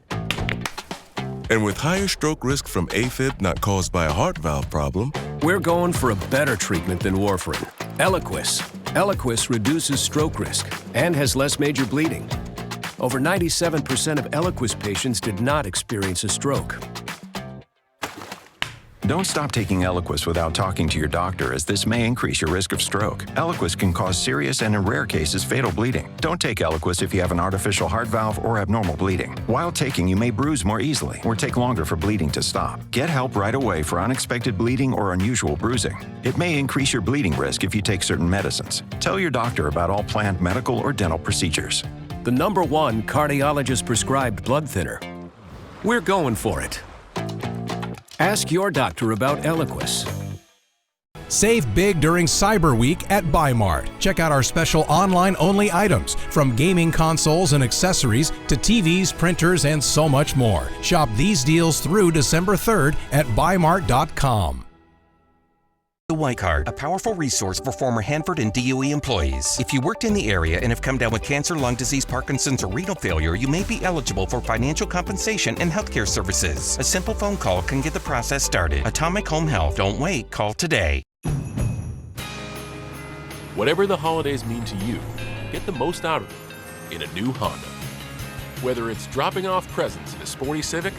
And with higher stroke risk from AFib not caused by a heart valve problem, we're going for a better treatment than warfarin. Eliquis. Eliquis reduces stroke risk and has less major bleeding. Over 97% of Eliquis patients did not experience a stroke. Don't stop taking Eliquis without talking to your doctor, as this may increase your risk of stroke. Eliquis can cause serious and, in rare cases, fatal bleeding. Don't take Eliquis if you have an artificial heart valve or abnormal bleeding. While taking, you may bruise more easily or take longer for bleeding to stop. Get help right away for unexpected bleeding or unusual bruising. It may increase your bleeding risk if you take certain medicines. Tell your doctor about all planned medical or dental procedures. The #1 cardiologist-prescribed blood thinner. We're going for it. Ask your doctor about Eliquis. Save big during Cyber Week at Buy-Mart. Check out our special online-only items, from gaming consoles and accessories to TVs, printers, and so much more. Shop these deals through December 3rd at buymart.com. The White Card, a powerful resource for former Hanford and DOE employees. If you worked in the area and have come down with cancer, lung disease, Parkinson's, or renal failure, you may be eligible for financial compensation and healthcare services. A simple phone call can get the process started. Atomic Home Health. Don't wait. Call today. Whatever the holidays mean to you, get the most out of it in a new Honda. Whether it's dropping off presents in a sporty Civic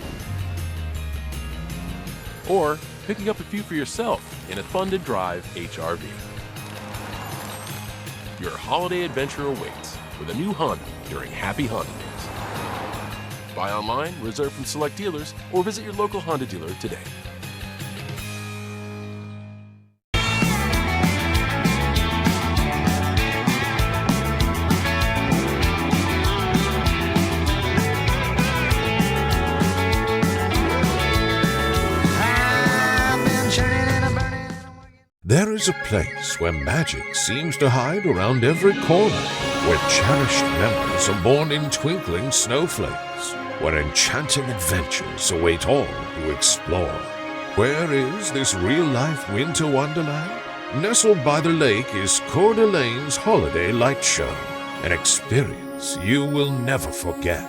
or picking up a few for yourself in a fun-to-drive HRV. Your holiday adventure awaits with a new Honda during Happy Honda Days. Buy online, reserve from select dealers, or visit your local Honda dealer today. There is a place where magic seems to hide around every corner, where cherished memories are born in twinkling snowflakes, where enchanting adventures await all who explore. Where is this real-life winter wonderland? Nestled by the lake is Coeur d'Alene's Holiday Light Show. An experience you will never forget.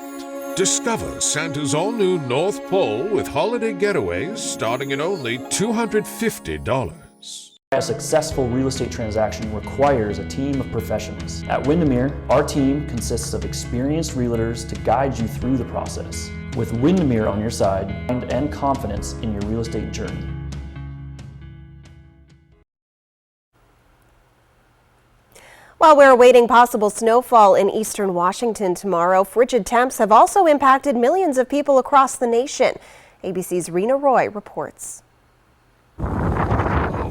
Discover Santa's all-new North Pole with holiday getaways starting at only $250. A successful real estate transaction requires a team of professionals. At Windermere, our team consists of experienced realtors to guide you through the process. With Windermere on your side and confidence in your real estate journey. While we're awaiting possible snowfall in eastern Washington tomorrow, frigid temps have also impacted millions of people across the nation. ABC's Rena Roy reports.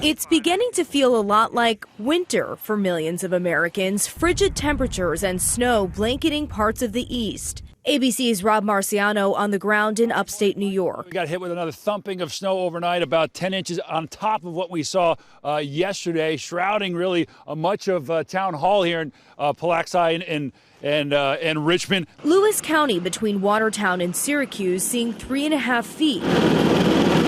It's beginning to feel a lot like winter for millions of Americans, frigid temperatures and snow blanketing parts of the east. ABC's Rob Marciano on the ground in upstate New York. We got hit with another thumping of snow overnight, about 10 inches on top of what we saw yesterday, shrouding really much of Town Hall here in Pulaski and Richmond. Lewis County between Watertown and Syracuse seeing 3.5 feet.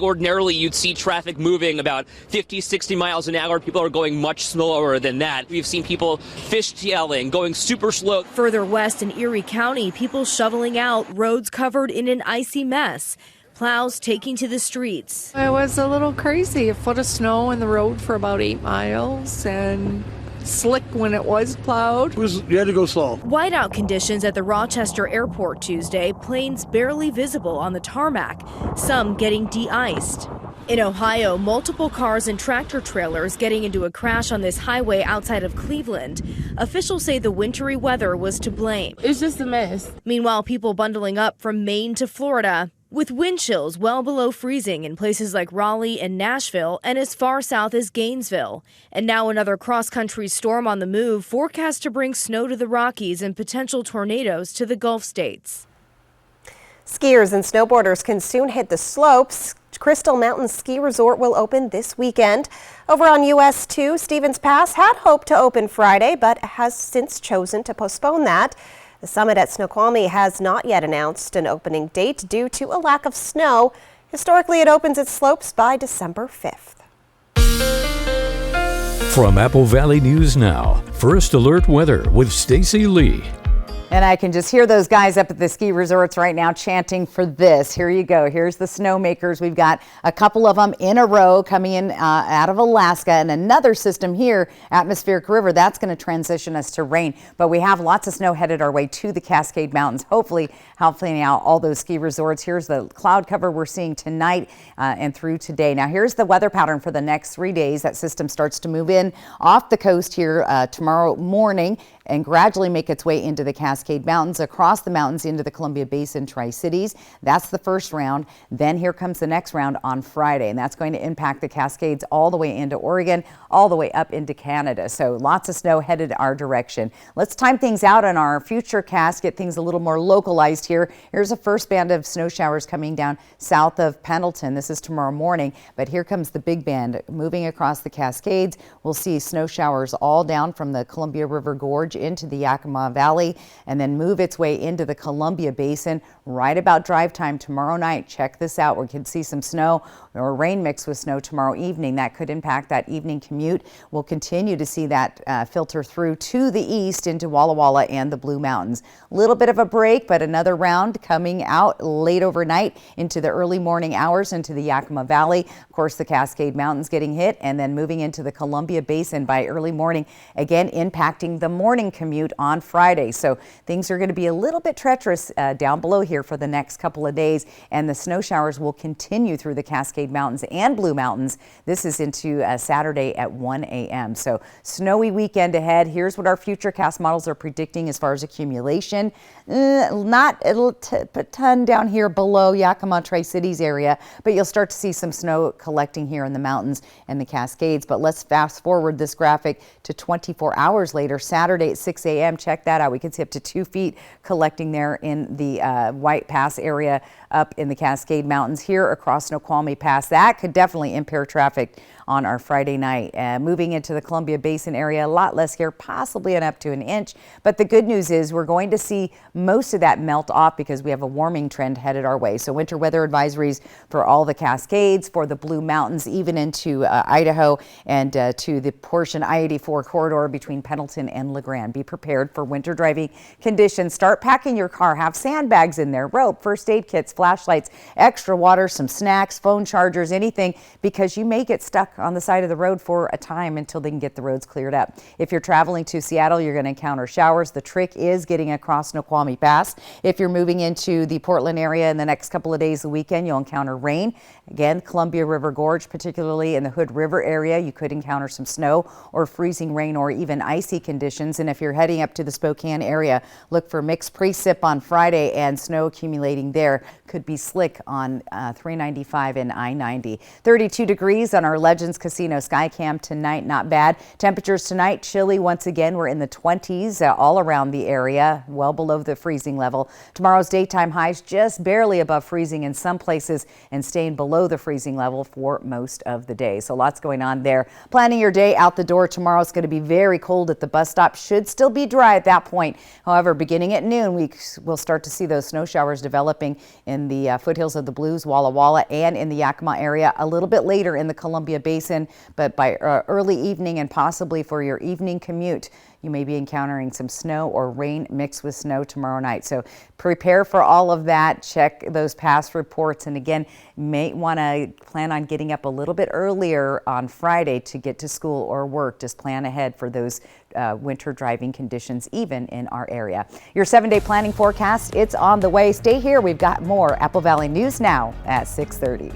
Ordinarily, you'd see traffic moving about 50, 60 miles an hour. People are going much slower than that. We've seen people fishtailing, going super slow. Further west in Erie County, people shoveling out, roads covered in an icy mess. Plows taking to the streets. It was a little crazy. A foot of snow in the road for about 8 miles and slick when it was plowed. You had to go slow. Whiteout conditions at the Rochester Airport Tuesday, planes barely visible on the tarmac, some getting de-iced. In Ohio, multiple cars and tractor trailers getting into a crash on this highway outside of Cleveland. Officials say the wintry weather was to blame. It's just a mess. Meanwhile, people bundling up from Maine to Florida, with wind chills well below freezing in places like Raleigh and Nashville and as far south as Gainesville. And now another cross-country storm on the move, forecast to bring snow to the Rockies and potential tornadoes to the Gulf states. Skiers and snowboarders can soon hit the slopes. Crystal Mountain Ski Resort will open this weekend. Over on US 2, Stevens Pass had hoped to open Friday, but has since chosen to postpone that. The summit at Snoqualmie has not yet announced an opening date due to a lack of snow. Historically, it opens its slopes by December 5th. From Apple Valley News Now, First Alert Weather with Stacy Lee. And I can just hear those guys up at the ski resorts right now chanting for this. Here you go. Here's the snowmakers. We've got a couple of them in a row coming in out of Alaska, and another system here, atmospheric river, that's going to transition us to rain. But we have lots of snow headed our way to the Cascade Mountains, hopefully helping out all those ski resorts. Here's the cloud cover we're seeing tonight and through today. Now here's the weather pattern for the next 3 days. That system starts to move in off the coast here tomorrow morning and gradually make its way into the Cascade Mountains, across the mountains into the Columbia Basin, Tri-Cities. That's the first round. Then here comes the next round on Friday, and that's going to impact the Cascades all the way into Oregon, all the way up into Canada. So lots of snow headed our direction. Let's time things out on our futurecast, get things a little more localized here. Here's a first band of snow showers coming down south of Pendleton. This is tomorrow morning, but here comes the big band moving across the Cascades. We'll see snow showers all down from the Columbia River Gorge into the Yakima Valley and then move its way into the Columbia Basin right about drive time tomorrow night. Check this out. We could see some snow or rain mixed with snow tomorrow evening. That could impact that evening commute. We'll continue to see that filter through to the east into Walla Walla and the Blue Mountains. A little bit of a break, but another round coming out late overnight into the early morning hours into the Yakima Valley. Of course, the Cascade Mountains getting hit and then moving into the Columbia Basin by early morning, again impacting the morning commute on Friday. So things are going to be a little bit treacherous down below here for the next couple of days, and the snow showers will continue through the Cascade Mountains and Blue Mountains. This is into Saturday at 1 a.m. So snowy weekend ahead. Here's what our futurecast models are predicting as far as accumulation. Not a ton down here below Yakima Tri-Cities area, but you'll start to see some snow collecting here in the mountains and the Cascades. But let's fast forward this graphic to 24 hours later, Saturday at 6 a.m. Check that out. We can see up to 2 feet collecting there in the White Pass area up in the Cascade Mountains. Here across Snoqualmie Pass, that could definitely impair traffic on our Friday night. Moving into the Columbia Basin area, a lot less here, possibly up to an inch. But the good news is we're going to see most of that melt off because we have a warming trend headed our way. So winter weather advisories for all the Cascades, for the Blue Mountains, even into Idaho and to the portion I-84 corridor between Pendleton and LeGrand. Be prepared for winter driving conditions. Start packing your car. Have sandbags in there, rope, first aid kits, flashlights, extra water, some snacks, phone chargers, anything, because you may get stuck on the side of the road for a time until they can get the roads cleared up. If you're traveling to Seattle, you're going to encounter showers. The trick is getting across Snoqualmie Pass. If you're moving into the Portland area in the next couple of days, the weekend, you'll encounter rain. Again, Columbia River Gorge, particularly in the Hood River area, you could encounter some snow or freezing rain or even icy conditions. And if you're heading up to the Spokane area, look for mixed precip on Friday and snow accumulating there. Could be slick on 395 and I-90. 32 degrees on our Legends Casino Skycam tonight. Not bad. Temperatures tonight chilly once again. We're in the 20s all around the area, well below the freezing level. Tomorrow's daytime highs just barely above freezing in some places and staying below the freezing level for most of the day. So lots going on there. Planning your day out the door tomorrow. It's going to be very cold at the bus stop. Should still be dry at that point. However, beginning at noon, we'll start to see those snow showers developing in the foothills of the Blues, Walla Walla, and in the Yakima area. A little bit later in the Columbia Basin, but by early evening and possibly for your evening commute, you may be encountering some snow or rain mixed with snow tomorrow night. So prepare for all of that. Check those past reports. And again, may want to plan on getting up a little bit earlier on Friday to get to school or work. Just plan ahead for those winter driving conditions, even in our area. Your 7-day planning forecast, it's on the way. Stay here. We've got more Apple Valley News now at 6:30.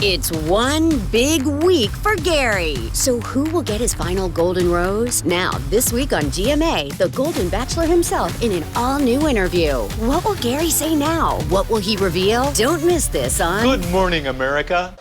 It's one big week for Gary. So who will get his final golden rose? Now, this week on GMA, the Golden Bachelor himself in an all-new interview. What will Gary say now? What will he reveal? Don't miss this on Good Morning America.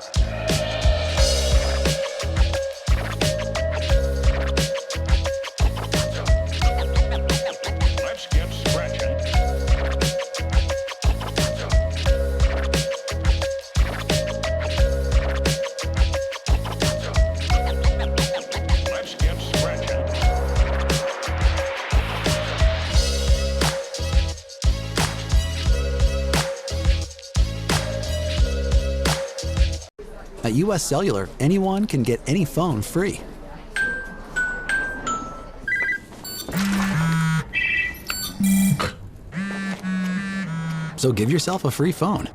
At US Cellular, anyone can get any phone free. So give yourself a free phone.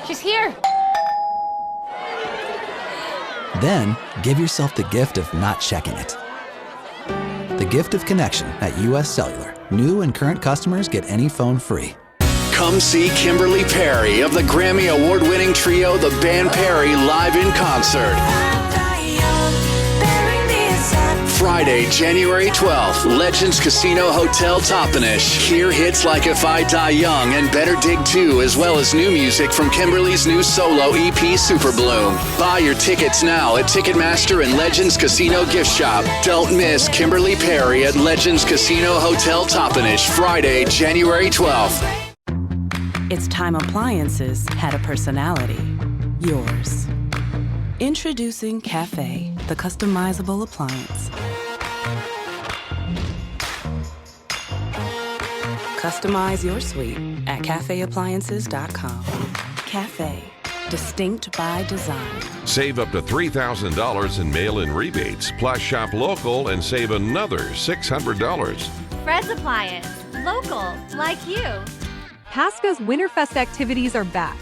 She's here. Then give yourself the gift of not checking it. The gift of connection at US Cellular. New and current customers get any phone free. Come see Kimberly Perry of the Grammy Award-winning trio The Band Perry live in concert. Friday, January 12th, Legends Casino Hotel Toppenish. Hear hits like If I Die Young and Better Dig 2, as well as new music from Kimberly's new solo EP, Super Bloom. Buy your tickets now at Ticketmaster and Legends Casino Gift Shop. Don't miss Kimberly Perry at Legends Casino Hotel Toppenish, Friday, January 12th. It's time appliances had a personality. Yours. Introducing Cafe, the customizable appliance. Customize your suite at cafeappliances.com. Cafe, distinct by design. Save up to $3,000 in mail-in rebates, plus shop local and save another $600. Fred's Appliance. Local, like you. Pasco's Winterfest activities are back,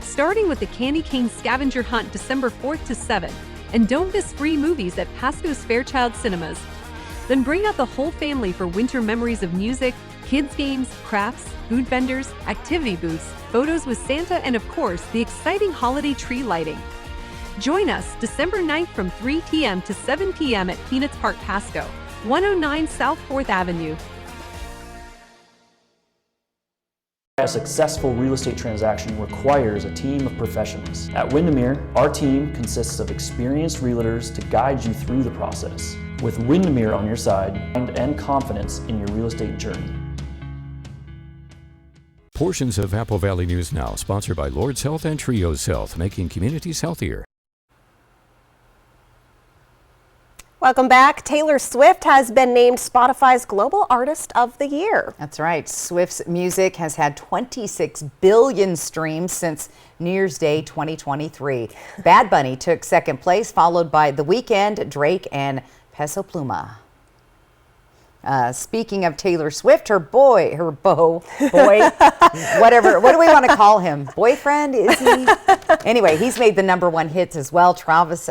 starting with the Candy Cane Scavenger Hunt December 4th to 7th. And don't miss free movies at Pasco's Fairchild Cinemas. Then bring out the whole family for winter memories of music, kids' games, crafts, food vendors, activity booths, photos with Santa, and of course, the exciting holiday tree lighting. Join us December 9th from 3 p.m. to 7 p.m. at Peanuts Park Pasco, 109 South 4th Avenue. A successful real estate transaction requires a team of professionals. At Windermere, our team consists of experienced realtors to guide you through the process. With Windermere on your side and confidence in your real estate journey. Portions of Apple Valley News Now, sponsored by Lord's Health and Trios Health, making communities healthier. Welcome back. Taylor Swift has been named Spotify's Global Artist of the Year. That's right. Swift's music has had 26 billion streams since New Year's Day 2023. Bad Bunny took second place, followed by The Weeknd, Drake, and Peso Pluma. Speaking of Taylor Swift, her boy, whatever, what do we want to call him? Boyfriend, is he? Anyway, he's made the #1 hits as well. Travis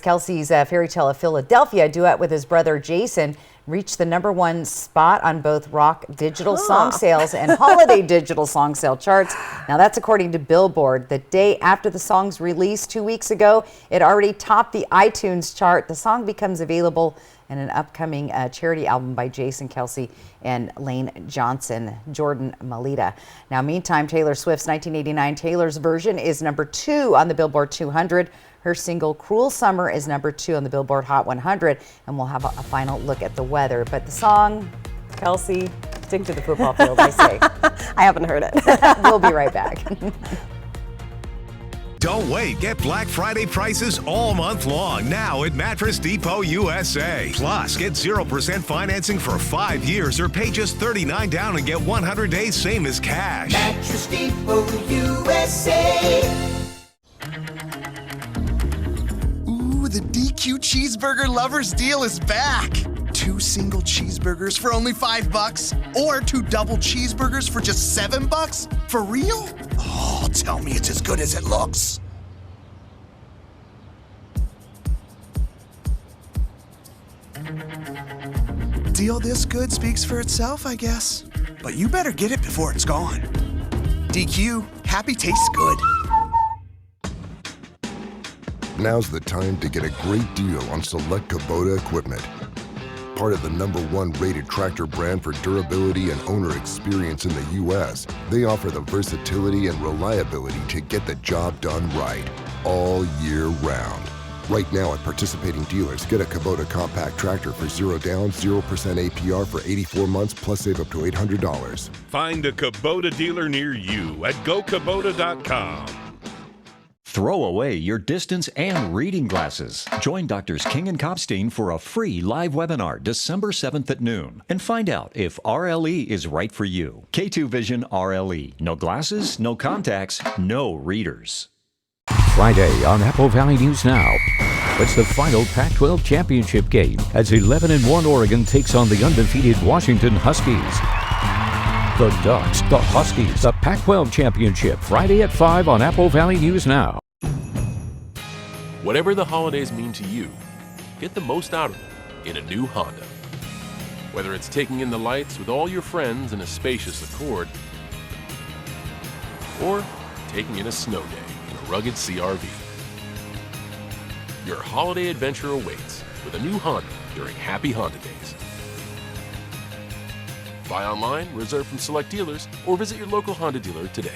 Kelce's Fairy Tale of Philadelphia duet with his brother Jason reached the #1 spot on both rock digital song sales and holiday digital song sale charts. Now that's according to Billboard. The day after the song's release 2 weeks ago, it already topped the iTunes chart. The song becomes available in an upcoming charity album by Jason Kelce and Lane Johnson, Jordan Malita. Now, meantime, Taylor Swift's 1989 Taylor's version is #2 on the Billboard 200. Her single Cruel Summer is #2 on the Billboard Hot 100. And we'll have a final look at the weather. But the song, Kelsey, stick to the football field, I say. I haven't heard it. We'll be right back. Don't wait. Get Black Friday prices all month long now at Mattress Depot USA. Plus, get 0% financing for 5 years or pay just $39 down and get 100 days same as cash. Mattress Depot USA. Ooh, the DQ Cheeseburger Lovers deal is back. 2 single cheeseburgers for only $5, or 2 double cheeseburgers for just $7? For real? Oh, tell me it's as good as it looks. Deal this good speaks for itself, I guess. But you better get it before it's gone. DQ, happy tastes good. Now's the time to get a great deal on select Kubota equipment. Part of the #1 rated tractor brand for durability and owner experience in the U.S., they offer the versatility and reliability to get the job done right, all year round. Right now at participating dealers, get a Kubota compact tractor for 0 down, 0% APR for 84 months, plus save up to $800. Find a Kubota dealer near you at gokubota.com. Throw away your distance and reading glasses. Join Drs. King and Kopstein for a free live webinar December 7th at noon and find out if RLE is right for you. K2 Vision RLE. No glasses, no contacts, no readers. Friday on Apple Valley News Now. It's the final Pac-12 championship game as 11-1 Oregon takes on the undefeated Washington Huskies. The Ducks, the Huskies, the Pac-12 championship, Friday at 5 on Apple Valley News Now. Whatever the holidays mean to you, get the most out of them in a new Honda. Whether it's taking in the lights with all your friends in a spacious Accord, or taking in a snow day in a rugged CR-V. Your holiday adventure awaits with a new Honda during Happy Honda Days. Buy online, reserve from select dealers, or visit your local Honda dealer today.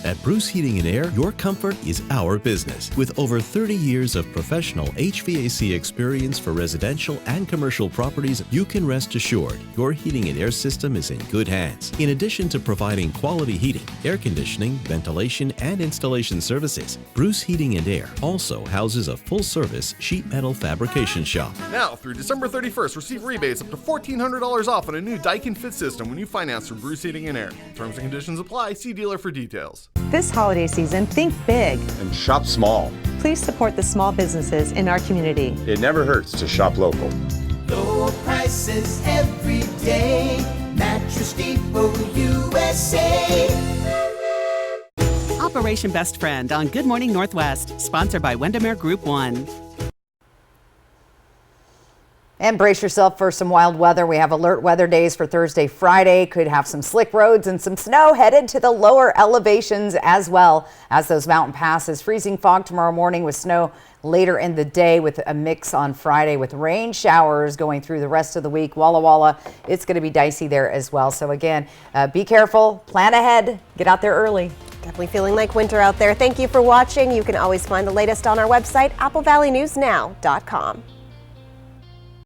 At Bruce Heating and Air, your comfort is our business. With over 30 years of professional HVAC experience for residential and commercial properties, you can rest assured your heating and air system is in good hands. In addition to providing quality heating, air conditioning, ventilation, and installation services, Bruce Heating and Air also houses a full-service sheet metal fabrication shop. Now, through December 31st, receive rebates up to $1,400 off on a new Daikin Fit system when you finance through Bruce Heating and Air. Terms and conditions apply. See dealer for details. This holiday season, think big. And shop small. Please support the small businesses in our community. It never hurts to shop local. Low prices every day. Mattress Depot USA. Operation Best Friend on Good Morning Northwest, sponsored by Windermere Group 1. And brace yourself for some wild weather. We have alert weather days for Thursday, Friday. Could have some slick roads and some snow headed to the lower elevations as well as those mountain passes. Freezing fog tomorrow morning with snow later in the day with a mix on Friday with rain showers going through the rest of the week. Walla Walla, it's going to be dicey there as well. So again, be careful, plan ahead, get out there early. Definitely feeling like winter out there. Thank you for watching. You can always find the latest on our website, AppleValleyNewsNow.com.